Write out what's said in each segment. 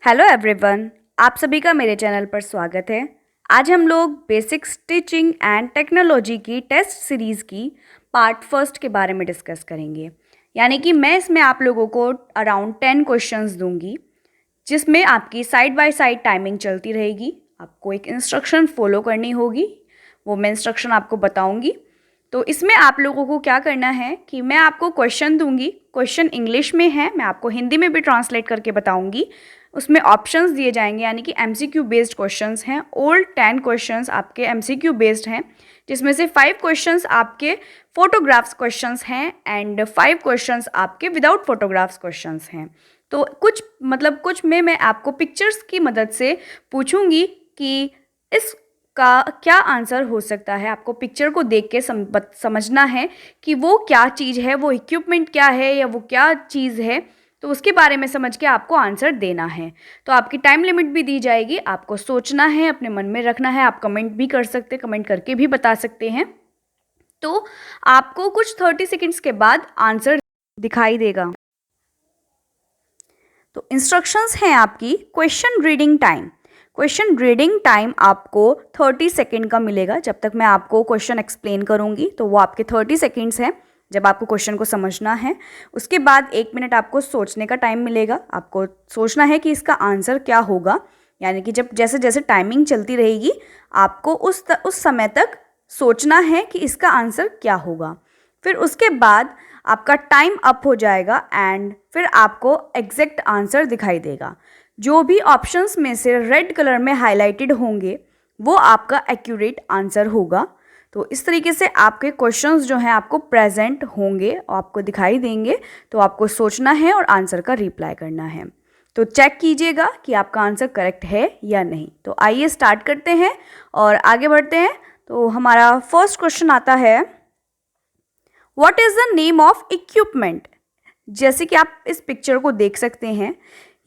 Hello everyone, आप सभी का मेरे चैनल पर स्वागत है। आज हम लोग बेसिक स्टिचिंग एंड टेक्नोलॉजी की टेस्ट सीरीज़ की पार्ट फर्स्ट के बारे में डिस्कस करेंगे। यानी कि मैं इसमें आप लोगों को अराउंड 10 क्वेश्चंस दूंगी, जिसमें आपकी साइड बाय साइड टाइमिंग चलती रहेगी। आपको एक इंस्ट्रक्शन फॉलो करनी होगी, वो मैं इंस्ट्रक्शन आपको बताऊंगी। तो इसमें आप लोगों को क्या करना है कि मैं आपको क्वेश्चन दूंगी, क्वेश्चन इंग्लिश में है, मैं आपको हिंदी में भी ट्रांसलेट करके बताऊंगी। उसमें ऑप्शंस दिए जाएंगे, यानी कि एमसीक्यू बेस्ड क्वेश्चंस हैं। ऑल 10 क्वेश्चंस आपके एमसीक्यू बेस्ड हैं, जिसमें से 5 क्वेश्चंस आपके फोटोग्राफ्स क्वेश्चंस हैं एंड 5 क्वेश्चंस आपके विदाउट फोटोग्राफ्स क्वेश्चंस हैं। तो कुछ में मैं आपको पिक्चर्स की मदद से पूछूंगी कि इसका क्या आंसर हो सकता है। आपको पिक्चर को देख के समझना है कि वो क्या चीज़ है, वो इक्विपमेंट क्या है या वो क्या चीज़ है। तो उसके बारे में समझ के आपको आंसर देना है। तो आपकी टाइम लिमिट भी दी जाएगी, आपको सोचना है, अपने मन में रखना है। आप कमेंट भी कर सकते हैं, कमेंट करके भी बता सकते हैं। तो आपको कुछ 30 सेकेंड्स के बाद आंसर दिखाई देगा। तो इंस्ट्रक्शंस हैं आपकी। Question reading time, question reading time आपको 30 सेकेंड का मिलेगा। जब तक मैं आपको क्वेश्चन एक्सप्लेन करूंगी तो वो आपके 30 सेकेंड्स हैं, जब आपको क्वेश्चन को समझना है। उसके बाद 1 मिनट आपको सोचने का टाइम मिलेगा। आपको सोचना है कि इसका आंसर क्या होगा। यानी कि जब जैसे जैसे टाइमिंग चलती रहेगी, आपको उस समय तक सोचना है कि इसका आंसर क्या होगा। फिर उसके बाद आपका टाइम अप हो जाएगा एंड फिर आपको एग्जैक्ट आंसर दिखाई देगा। जो भी ऑप्शंस में से रेड कलर में हाईलाइटेड होंगे वो आपका एक्यूरेट आंसर होगा। तो इस तरीके से आपके क्वेश्चंस जो हैं आपको प्रेजेंट होंगे और आपको दिखाई देंगे। तो आपको सोचना है और आंसर का रिप्लाई करना है। तो चेक कीजिएगा कि आपका आंसर करेक्ट है या नहीं। तो आइए स्टार्ट करते हैं और आगे बढ़ते हैं। तो हमारा फर्स्ट क्वेश्चन आता है, what is the name of equipment. जैसे कि आप इस पिक्चर को देख सकते हैं,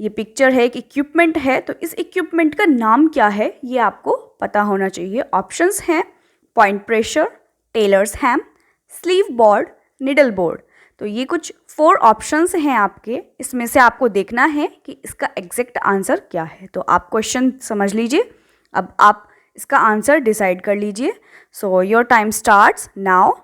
ये पिक्चर है, एक इक्विपमेंट है। तो इस इक्विपमेंट का नाम क्या है ये आपको पता होना चाहिए। ऑप्शंस हैं पॉइंट प्रेशर, टेलर्स हैम, स्लीव बोर्ड, निडल बोर्ड। तो ये कुछ 4 ऑप्शंस हैं आपके। इसमें से आपको देखना है कि इसका एग्जैक्ट आंसर क्या है। तो आप क्वेश्चन समझ लीजिए, अब आप इसका आंसर डिसाइड कर लीजिए। सो your time starts now.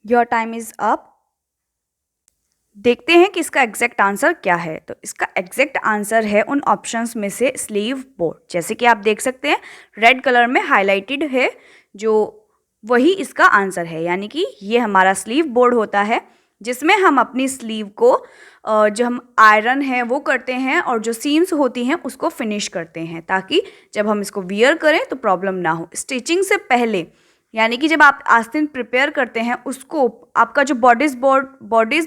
Your time is up. देखते हैं कि इसका एग्जैक्ट आंसर क्या है। तो इसका एग्जैक्ट आंसर है उन ऑप्शंस में से स्लीव बोर्ड। जैसे कि आप देख सकते हैं रेड कलर में हाईलाइटेड है, जो वही इसका आंसर है। यानी कि ये हमारा स्लीव बोर्ड होता है, जिसमें हम अपनी स्लीव को जो हम आयरन है वो करते हैं और जो सीम्स होती हैं उसको फिनिश करते हैं, ताकि जब हम इसको वियर करें तो प्रॉब्लम ना हो स्टिचिंग से पहले। यानी कि जब आप आस्तीन प्रिपेयर करते हैं, उसको आपका जो बॉडीज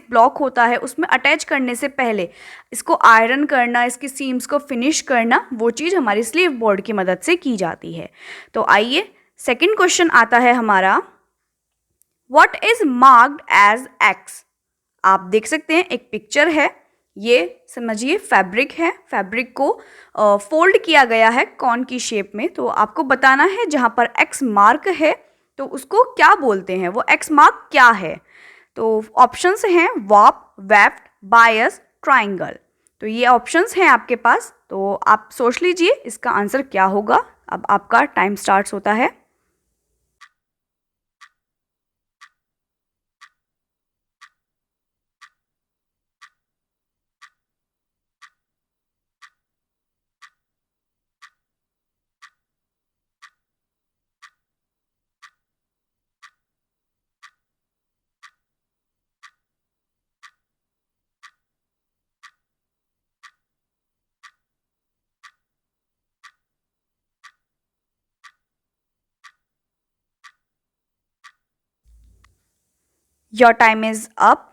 ब्लॉक होता है उसमें अटैच करने से पहले इसको आयरन करना, इसकी सीम्स को फिनिश करना, वो चीज़ हमारी स्लीव बोर्ड की मदद से की जाती है। तो आइए सेकंड क्वेश्चन आता है हमारा, what is marked as X. आप देख सकते हैं एक पिक्चर है, ये समझिए फैब्रिक है। फैब्रिक को फोल्ड किया गया है कॉर्न की शेप में। तो आपको बताना है जहाँ पर एक्स मार्क है तो उसको क्या बोलते हैं, वो एक्स मार्क क्या है। तो ऑप्शंस हैं वार्प, वेफ्ट, बायस, ट्राइंगल। तो ये ऑप्शंस हैं आपके पास। तो आप सोच लीजिए इसका आंसर क्या होगा। अब आपका टाइम स्टार्ट होता है। Your time is up.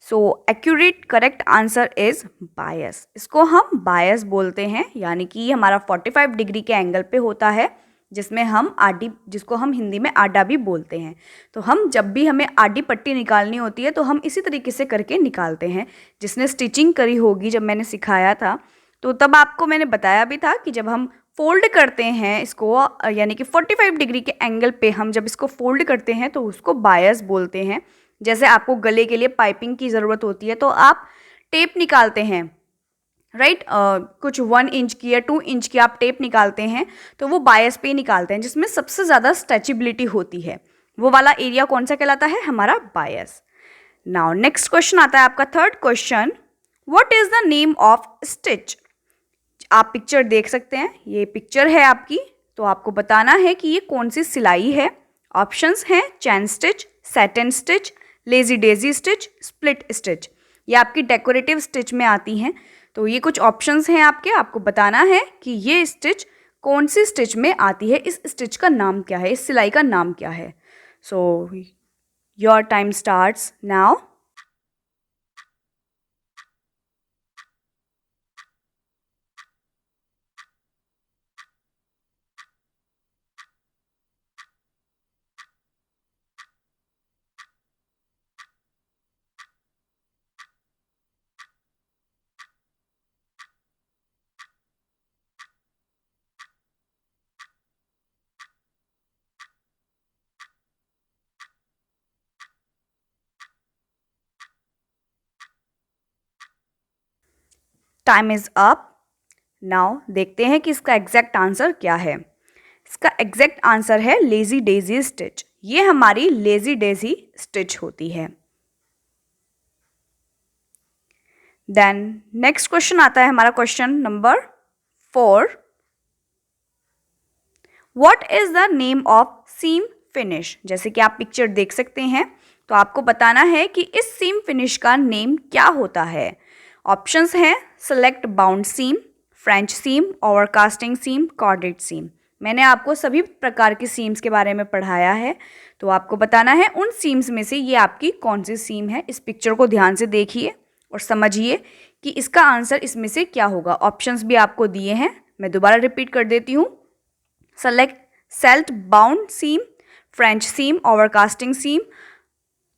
So accurate correct answer is बायस। इसको हम बायस बोलते हैं, यानी कि हमारा 45 डिग्री के एंगल पे होता है, जिसमें हम आडी, जिसको हम हिंदी में आडा भी बोलते हैं। तो हम जब भी हमें आडी पट्टी निकालनी होती है तो हम इसी तरीके से करके निकालते हैं। जिसने स्टिचिंग करी होगी, जब मैंने सिखाया था तो तब आपको मैंने बताया भी था कि जब हम फोल्ड करते हैं इसको, यानी कि 45 डिग्री के एंगल पे हम जब इसको फोल्ड करते हैं तो उसको बायस बोलते हैं। जैसे आपको गले के लिए पाइपिंग की ज़रूरत होती है तो आप टेप निकालते हैं, राइट, कुछ 1 इंच की या 2 इंच की आप टेप निकालते हैं तो वो बायस पे ही निकालते हैं, जिसमें सबसे ज़्यादा स्ट्रेचेबिलिटी होती है। वो वाला एरिया कौन सा कहलाता है? हमारा बायस। नाउ नेक्स्ट क्वेश्चन आता है आपका third question, what is the name of stitch? आप पिक्चर देख सकते हैं, ये पिक्चर है आपकी, तो आपको बताना है कि ये कौन सी सिलाई है। ऑप्शंस हैं chain stitch, satin stitch, lazy Daisy stitch, split stitch. ये आपकी डेकोरेटिव स्टिच में आती हैं। तो ये कुछ ऑप्शंस हैं आपके, आपको बताना है कि ये स्टिच कौन सी स्टिच में आती है, इस स्टिच का नाम क्या है, इस सिलाई का नाम क्या है। So your time starts now. Time is up. Now देखते हैं कि इसका एग्जैक्ट आंसर क्या है। इसका एग्जैक्ट आंसर है लेजी डेजी स्टिच। ये हमारी लेजी डेजी स्टिच होती है। देन नेक्स्ट क्वेश्चन आता है हमारा question number 4, what is the name of seam finish? जैसे कि आप पिक्चर देख सकते हैं, तो आपको बताना है कि इस सीम फिनिश का नेम क्या होता है। ऑप्शंस हैं select bound seam, French seam, overcasting seam, corded सीम। मैंने आपको सभी प्रकार की सीम्स के बारे में पढ़ाया है, तो आपको बताना है उन सीम्स में से ये आपकी कौन सी सीम है। इस पिक्चर को ध्यान से देखिए और समझिए कि इसका आंसर इसमें से क्या होगा। ऑप्शंस भी आपको दिए हैं, मैं दोबारा रिपीट कर देती हूँ। Select self bound seam, French seam, overcasting seam,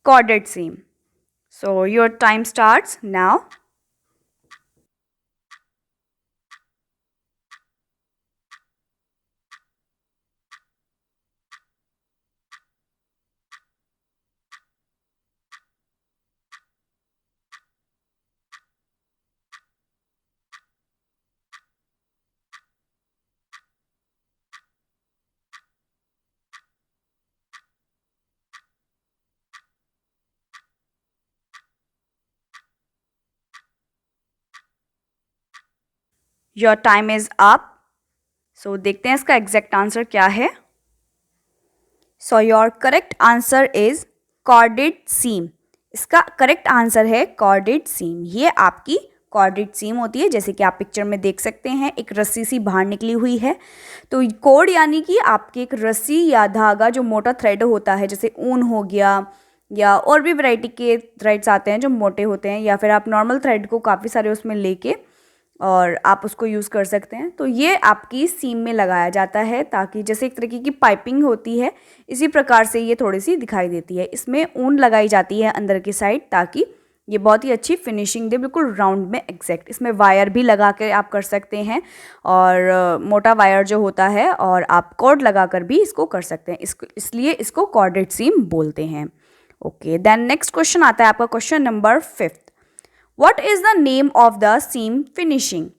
corded seam. So your time starts now. Your time is up. So देखते हैं इसका एग्जैक्ट आंसर क्या है। So your correct answer is corded seam. इसका करेक्ट आंसर है corded seam. ये आपकी corded सीम होती है, जैसे कि आप पिक्चर में देख सकते हैं, एक रस्सी सी बाहर निकली हुई है। तो कॉर्ड यानी कि आपकी एक रस्सी या धागा जो मोटा थ्रेड होता है, जैसे ऊन हो गया या और भी वैरायटी के थ्रेड्स आते हैं जो मोटे होते हैं, या फिर आप नॉर्मल थ्रेड को काफ़ी सारे उसमें लेके और आप उसको यूज़ कर सकते हैं। तो ये आपकी सीम में लगाया जाता है, ताकि जैसे एक तरीके की पाइपिंग होती है, इसी प्रकार से ये थोड़ी सी दिखाई देती है। इसमें ऊन लगाई जाती है अंदर की साइड, ताकि ये बहुत ही अच्छी फिनिशिंग दे, बिल्कुल राउंड में एग्जैक्ट। इसमें वायर भी लगा कर आप कर सकते हैं, और मोटा वायर जो होता है, और आप कॉर्ड लगा कर भी इसको कर सकते हैं। इसलिए इसको कॉर्डेड सीम बोलते हैं। ओके, देन नेक्स्ट क्वेश्चन आता है आपका question number 5, what is the name of the seam finishing?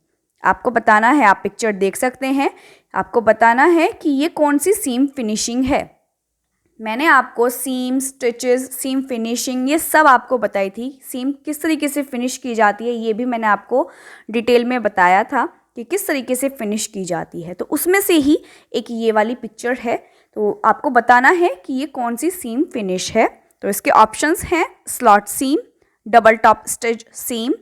आपको बताना है, आप पिक्चर देख सकते हैं, आपको बताना है कि ये कौन सी सीम फिनिशिंग है। मैंने आपको सीम, स्टिचेस, सीम फिनिशिंग ये सब आपको बताई थी। सीम किस तरीके से फिनिश की जाती है ये भी मैंने आपको डिटेल में बताया था कि किस तरीके से फिनिश की जाती है। तो उसमें से ही एक ये वाली पिक्चर है, तो आपको बताना है कि ये कौन सी सीम फिनिश है। तो इसके ऑप्शंस हैं slot seam, double top stitch seam,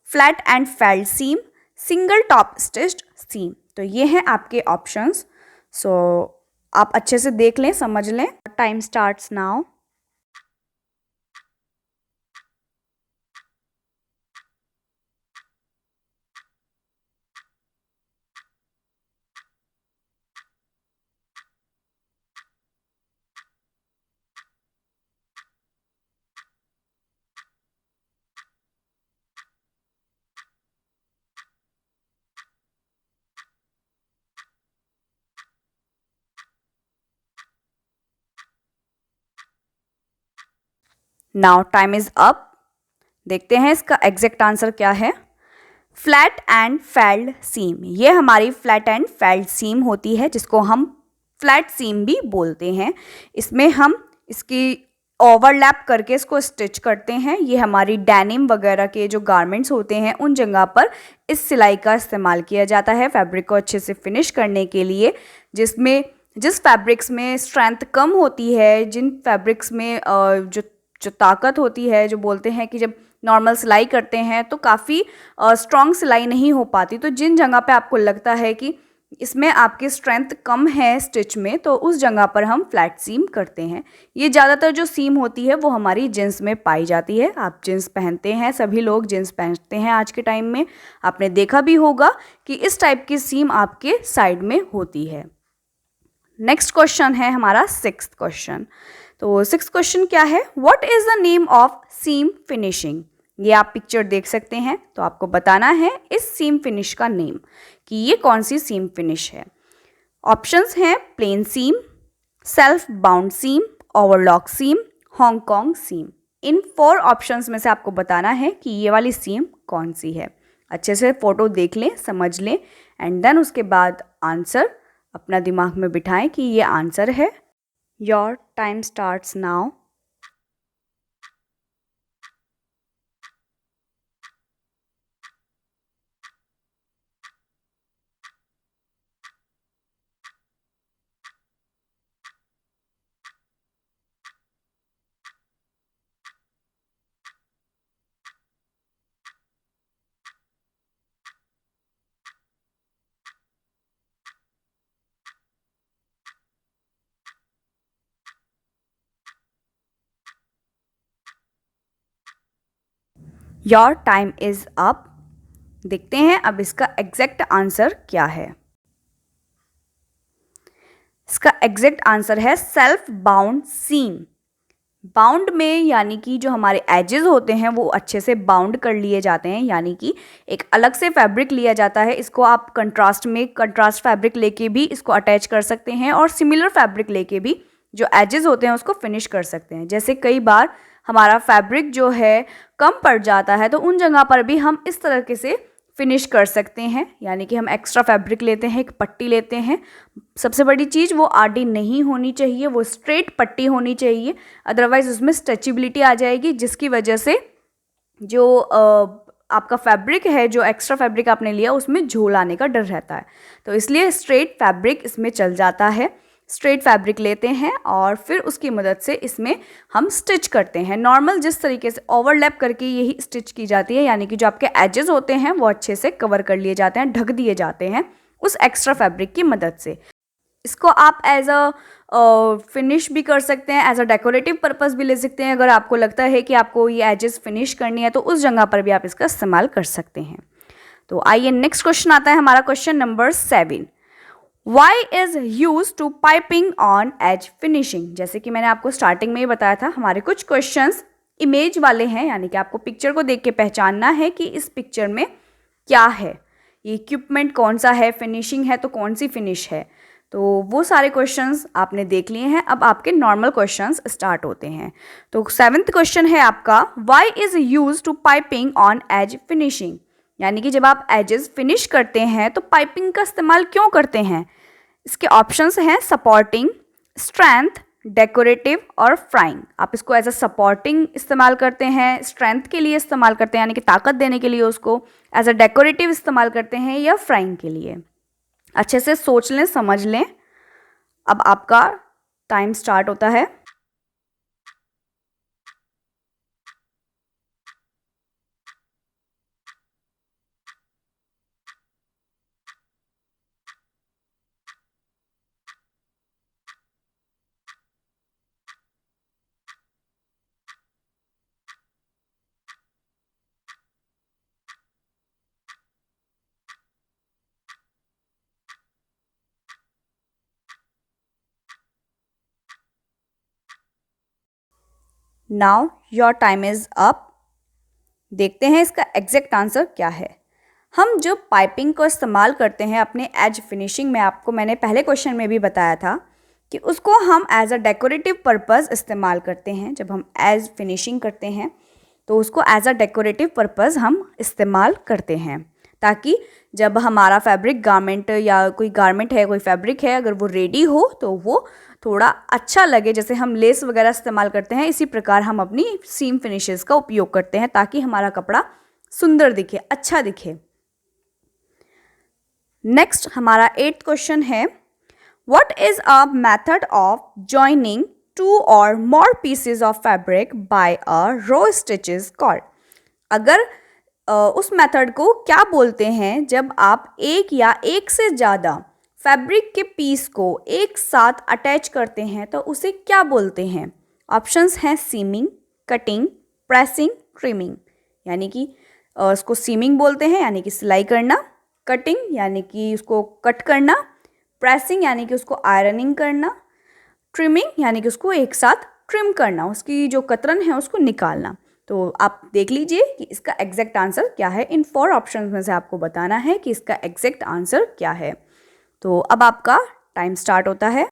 flat and felled seam, single top stitched seam. तो ये हैं आपके ऑप्शंस। सो आप अच्छे से देख लें, समझ लें। Time starts now. Now time is up. देखते हैं इसका एग्जैक्ट आंसर क्या है। फ्लैट एंड फेल्ड सीम, ये हमारी फ्लैट एंड फेल्ड सीम होती है, जिसको हम फ्लैट सीम भी बोलते हैं। इसमें हम इसकी ओवरलैप करके इसको स्टिच करते हैं। ये हमारी डेनिम वगैरह के जो गारमेंट्स होते हैं उन जगह पर इस सिलाई का इस्तेमाल किया जाता है फैब्रिक को अच्छे से फिनिश करने के लिए। जिस फैब्रिक्स में स्ट्रेंथ कम होती है, जिन फैब्रिक्स में जो जो ताकत होती है, जो बोलते हैं कि जब नॉर्मल सिलाई करते हैं तो काफ़ी स्ट्रॉन्ग सिलाई नहीं हो पाती, तो जिन जगह पे आपको लगता है कि इसमें आपकी स्ट्रेंथ कम है स्टिच में, तो उस जगह पर हम फ्लैट सीम करते हैं। ये ज़्यादातर जो सीम होती है वो हमारी जींस में पाई जाती है। आप जींस पहनते हैं, सभी लोग जींस पहनते हैं आज के टाइम में। आपने देखा भी होगा कि इस टाइप की सीम आपके साइड में होती है। नेक्स्ट क्वेश्चन है हमारा 6th क्वेश्चन। तो 6th क्वेश्चन क्या है, what is the name of seam finishing. ये आप पिक्चर देख सकते हैं, तो आपको बताना है इस सीम फिनिश का नेम कि ये कौन सी सीम फिनिश है। ऑप्शंस हैं प्लेन सीम, सेल्फ बाउंड सीम, ओवरलॉक सीम, हांगकांग सीम। इन 4 ऑप्शंस में से आपको बताना है कि ये वाली सीम कौन सी है। अच्छे से फोटो देख लें, समझ लें, एंड देन उसके बाद आंसर अपना दिमाग में बिठाएं कि ये आंसर है। Your time starts now. Your time is up. देखते हैं अब इसका एग्जैक्ट आंसर क्या है। इसका एग्जैक्ट आंसर है सेल्फ बाउंड सीम। बाउंड में यानी कि जो हमारे एजेस होते हैं वो अच्छे से बाउंड कर लिए जाते हैं, यानी कि एक अलग से फैब्रिक लिया जाता है। इसको आप कंट्रास्ट फैब्रिक लेके भी इसको अटैच कर सकते हैं, और सिमिलर फैब्रिक लेके भी जो एजेस होते हैं उसको फिनिश कर सकते हैं। जैसे कई बार हमारा फैब्रिक जो है कम पड़ जाता है, तो उन जगह पर भी हम इस तरीके से फिनिश कर सकते हैं, यानी कि हम एक्स्ट्रा फैब्रिक लेते हैं, एक पट्टी लेते हैं। सबसे बड़ी चीज़ वो आडी नहीं होनी चाहिए, वो स्ट्रेट पट्टी होनी चाहिए, अदरवाइज उसमें स्ट्रेचेबिलिटी आ जाएगी, जिसकी वजह से जो आपका फैब्रिक है, जो एक्स्ट्रा फैब्रिक आपने लिया उसमें झोल आने का डर रहता है। तो इसलिए स्ट्रेट फैब्रिक इसमें चल जाता है। स्ट्रेट फैब्रिक लेते हैं और फिर उसकी मदद से इसमें हम स्टिच करते हैं। नॉर्मल जिस तरीके से ओवरलैप करके यही स्टिच की जाती है, यानी कि जो आपके एजेस होते हैं वो अच्छे से कवर कर लिए जाते हैं, ढक दिए जाते हैं उस एक्स्ट्रा फैब्रिक की मदद से। इसको आप एज अ फिनिश भी कर सकते हैं, एज अ डेकोरेटिव पर्पस भी ले सकते हैं। अगर आपको लगता है कि आपको ये एजेस फिनिश करनी है तो उस जगह पर भी आप इसका इस्तेमाल कर सकते हैं। तो आइए नेक्स्ट क्वेश्चन आता है हमारा, question number 7। Why is use to piping on edge finishing. जैसे कि मैंने आपको स्टार्टिंग में ही बताया था, हमारे कुछ क्वेश्चंस इमेज वाले हैं, यानी कि आपको पिक्चर को देख के पहचानना है कि इस पिक्चर में क्या है, ये इक्विपमेंट कौन सा है, फिनिशिंग है तो कौन सी फिनिश है। तो वो सारे क्वेश्चंस आपने देख लिए हैं। अब आपके नॉर्मल क्वेश्चंस स्टार्ट होते हैं। तो 7th क्वेश्चन है आपका, why is use to piping on edge finishing. यानी कि जब आप एजेस फिनिश करते हैं तो पाइपिंग का इस्तेमाल क्यों करते हैं। इसके ऑप्शंस हैं सपोर्टिंग, स्ट्रेंथ, डेकोरेटिव और फ्राइंग। आप इसको एज अ सपोर्टिंग इस्तेमाल करते हैं, स्ट्रेंथ के लिए इस्तेमाल करते हैं यानी कि ताकत देने के लिए, उसको एज अ डेकोरेटिव इस्तेमाल करते हैं, या फ्राइंग के लिए। अच्छे से सोच लें, समझ लें। अब आपका टाइम स्टार्ट होता है। Now your time is up. देखते हैं इसका एग्जैक्ट आंसर क्या है। हम जो पाइपिंग को इस्तेमाल करते हैं अपने एज फिनिशिंग में, आपको मैंने पहले क्वेश्चन में भी बताया था कि उसको हम एज अ डेकोरेटिव पर्पज़ इस्तेमाल करते हैं। जब हम एज फिनिशिंग करते हैं तो उसको एज अ डेकोरेटिव पर्पज़ हम इस्तेमाल करते हैं, ताकि जब हमारा फैब्रिक गारमेंट या कोई गारमेंट है, कोई फैब्रिक है, अगर वो रेडी हो तो वो थोड़ा अच्छा लगे। जैसे हम लेस वगैरह इस्तेमाल करते हैं, इसी प्रकार हम अपनी सीम फिनिशेस का उपयोग करते हैं ताकि हमारा कपड़ा सुंदर दिखे, अच्छा दिखे। नेक्स्ट हमारा 8th क्वेश्चन है, what is a method of joining 2 और more pieces of fabric by a row stitches called. अगर उस मेथड को क्या बोलते हैं जब आप एक या एक से ज़्यादा फैब्रिक के पीस को एक साथ अटैच करते हैं तो उसे क्या बोलते हैं। ऑप्शंस हैं सीमिंग, कटिंग, प्रेसिंग, ट्रिमिंग। यानी कि उसको सीमिंग बोलते हैं यानी कि सिलाई करना, कटिंग यानी कि उसको कट करना, प्रेसिंग यानी कि उसको आयरनिंग करना, ट्रिमिंग यानी कि उसको एक साथ ट्रिम करना, उसकी जो कतरन है उसको निकालना। तो आप देख लीजिए कि इसका एग्जैक्ट आंसर क्या है। इन 4 ऑप्शंस में से आपको बताना है कि इसका एग्जैक्ट आंसर क्या है। तो अब आपका टाइम स्टार्ट होता है।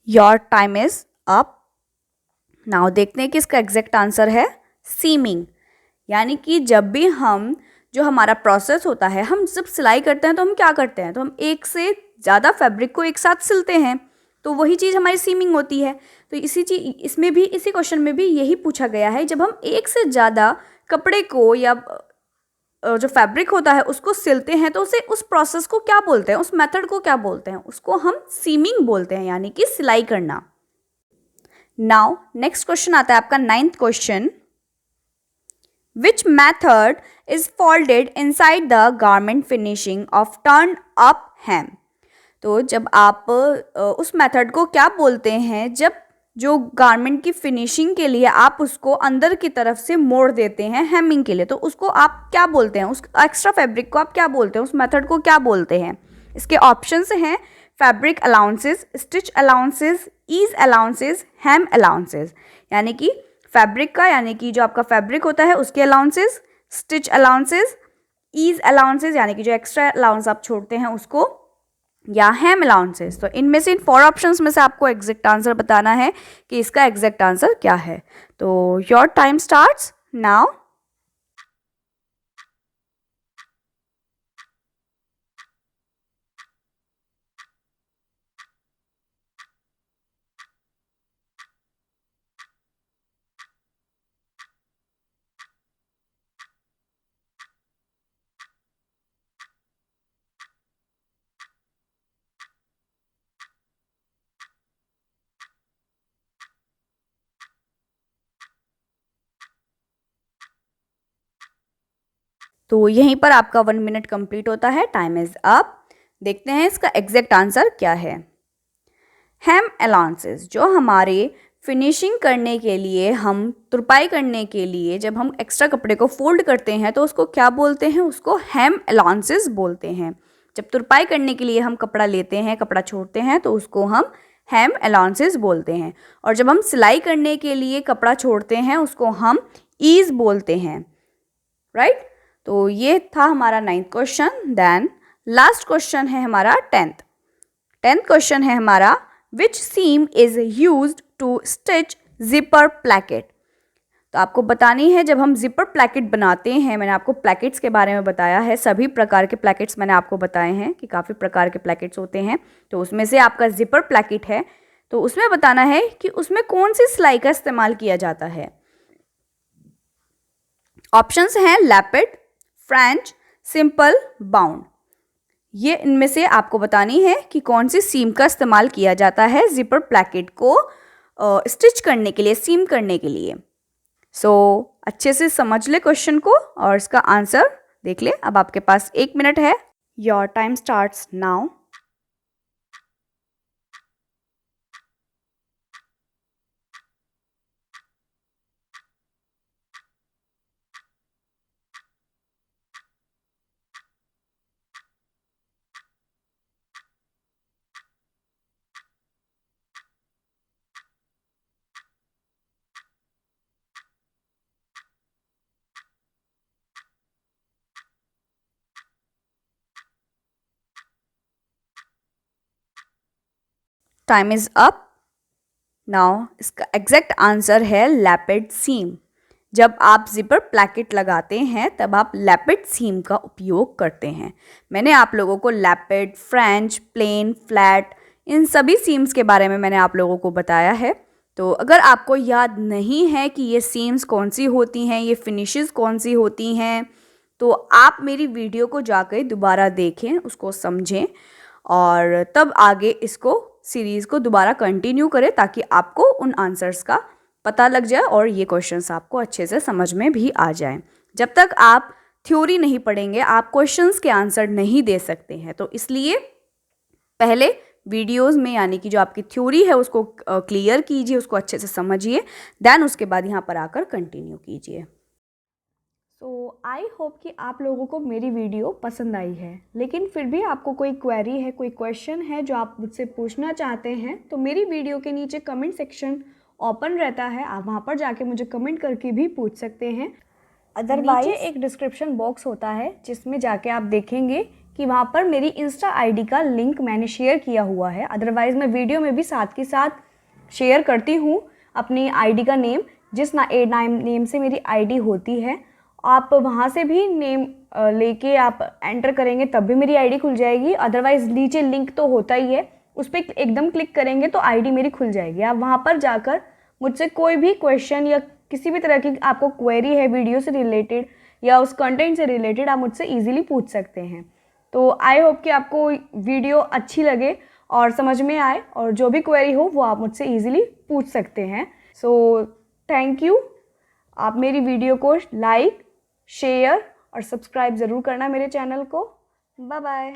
Your time is up. Now देखते हैं कि इसका एग्जैक्ट आंसर है सीमिंग। यानी कि जब भी हम जो हमारा प्रोसेस होता है, हम जब सिलाई करते हैं तो हम क्या करते हैं, तो हम एक से ज़्यादा फैब्रिक को एक साथ सिलते हैं, तो वही चीज़ हमारी सीमिंग होती है। तो इसी चीज़ इसमें भी, इसी क्वेश्चन में भी यही पूछा गया है, जब हम एक से ज़्यादा कपड़े को या जो फैब्रिक होता है उसको सिलते हैं तो उसे, उस प्रोसेस को क्या बोलते हैं, उस मेथड को क्या बोलते हैं, उसको हम सीमिंग बोलते हैं, यानी कि सिलाई करना। नाउ नेक्स्ट क्वेश्चन आता है आपका 9th question, which method is folded inside the garment finishing off turn up hem. तो जब आप उस मेथड को क्या बोलते हैं जब जो गारमेंट की फिनिशिंग के लिए आप उसको अंदर की तरफ से मोड़ देते हैं हेमिंग के लिए, तो उसको आप क्या बोलते हैं, उस एक्स्ट्रा फैब्रिक को आप क्या बोलते हैं, उस मेथड को क्या बोलते हैं। इसके ऑप्शंस हैं fabric allowances, stitch allowances, ease allowances, hem allowances. यानी कि फैब्रिक का, यानी कि जो आपका फैब्रिक होता है उसके allowances, stitch allowances, ease allowances यानी कि जो एक्स्ट्रा अलाउंस आप छोड़ते हैं उसको, या हेम अलाउंसेस। तो इनमें से, इन 4 ऑप्शंस में से आपको एग्जैक्ट आंसर बताना है कि इसका एग्जैक्ट आंसर क्या है। तो योर टाइम स्टार्ट्स नाउ। तो यहीं पर आपका 1 मिनट कंप्लीट होता है। Time is up. देखते हैं इसका एग्जैक्ट आंसर क्या है। हेम अलाउंसेस, जो हमारे फिनिशिंग करने के लिए, हम तुरपाई करने के लिए जब हम एक्स्ट्रा कपड़े को फोल्ड करते हैं तो उसको क्या बोलते हैं, उसको हेम अलाउंसेस बोलते हैं। जब तुरपाई करने के लिए हम कपड़ा लेते हैं, कपड़ा छोड़ते हैं, तो उसको हम हेम अलाउंसेस बोलते हैं। और जब हम सिलाई करने के लिए कपड़ा छोड़ते हैं उसको हम ईज बोलते हैं। राइट। तो ये था हमारा 9th question. Then last question है हमारा 10th क्वेश्चन है हमारा, which seam is used to stitch zipper placket. तो आपको बतानी है, जब हम जिपर प्लैकेट बनाते हैं, मैंने आपको प्लैकेट्स के बारे में बताया है, सभी प्रकार के प्लैकेट्स मैंने आपको बताए हैं कि काफ़ी प्रकार के प्लैकेट्स होते हैं। तो उसमें से आपका जिपर प्लैकेट है, तो उसमें बताना है कि उसमें कौन सी सिलाई का इस्तेमाल किया जाता है। ऑप्शंस हैं लैपिड, फ्रेंच, सिंपल, बाउंड। ये इनमें से आपको बतानी है कि कौन सी सीम का इस्तेमाल किया जाता है जिपर प्लैकेट को स्टिच करने के लिए, सीम करने के लिए। सो अच्छे से समझ ले क्वेश्चन को और इसका आंसर देख ले। अब आपके पास 1 मिनट है। Your time starts now. Time is up. Now इसका एग्जैक्ट आंसर है लैपिड सीम। जब आप जिपर प्लैकेट लगाते हैं तब आप लैपिड सीम का उपयोग करते हैं। मैंने आप लोगों को लैपिड, फ्रेंच, प्लेन, फ्लैट, इन सभी सीम्स के बारे में मैंने आप लोगों को बताया है। तो अगर आपको याद नहीं है कि ये सीम्स कौन सी होती हैं, ये फिनिशेस कौन सी होती हैं, तो आप मेरी वीडियो को जाकर दोबारा देखें, उसको समझें और तब आगे इसको सीरीज़ को दोबारा कंटिन्यू करें ताकि आपको उन आंसर्स का पता लग जाए और ये क्वेश्चंस आपको अच्छे से समझ में भी आ जाएं। जब तक आप थ्योरी नहीं पढ़ेंगे आप क्वेश्चंस के आंसर नहीं दे सकते हैं। तो इसलिए पहले वीडियोस में यानी कि जो आपकी थ्योरी है उसको क्लियर कीजिए, उसको अच्छे से समझिए, देन उसके बाद यहाँ पर आकर कंटिन्यू कीजिए। सो आई होप कि आप लोगों को मेरी वीडियो पसंद आई है, लेकिन फिर भी आपको कोई क्वेरी है, कोई क्वेश्चन है जो आप मुझसे पूछना चाहते हैं तो मेरी वीडियो के नीचे कमेंट सेक्शन ओपन रहता है, आप वहाँ पर जाके मुझे कमेंट करके भी पूछ सकते हैं। अदरवाइज नीचे एक डिस्क्रिप्शन बॉक्स होता है जिसमें जाके आप देखेंगे कि वहाँ पर मेरी इंस्टा आईडी का लिंक मैंने शेयर किया हुआ है। अदरवाइज़ मैं वीडियो में भी साथ के साथ शेयर करती हूँ अपनी आईडी का नेम, जिस नेम से मेरी आईडी होती है। आप वहाँ से भी नेम लेके आप एंटर करेंगे तब भी मेरी आईडी खुल जाएगी। अदरवाइज़ नीचे लिंक तो होता ही है, उस पर एकदम क्लिक करेंगे तो आईडी मेरी खुल जाएगी। आप वहाँ पर जाकर मुझसे कोई भी क्वेश्चन या किसी भी तरह की आपको क्वेरी है वीडियो से रिलेटेड या उस कंटेंट से रिलेटेड, आप मुझसे ईजिली पूछ सकते हैं। तो आई होप कि आपको वीडियो अच्छी लगे और समझ में आए और जो भी क्वेरी हो वो आप मुझसे ईजिली पूछ सकते हैं। So thank you. आप मेरी वीडियो को लाइक, शेयर और सब्सक्राइब ज़रूर करना मेरे चैनल को। Bye bye.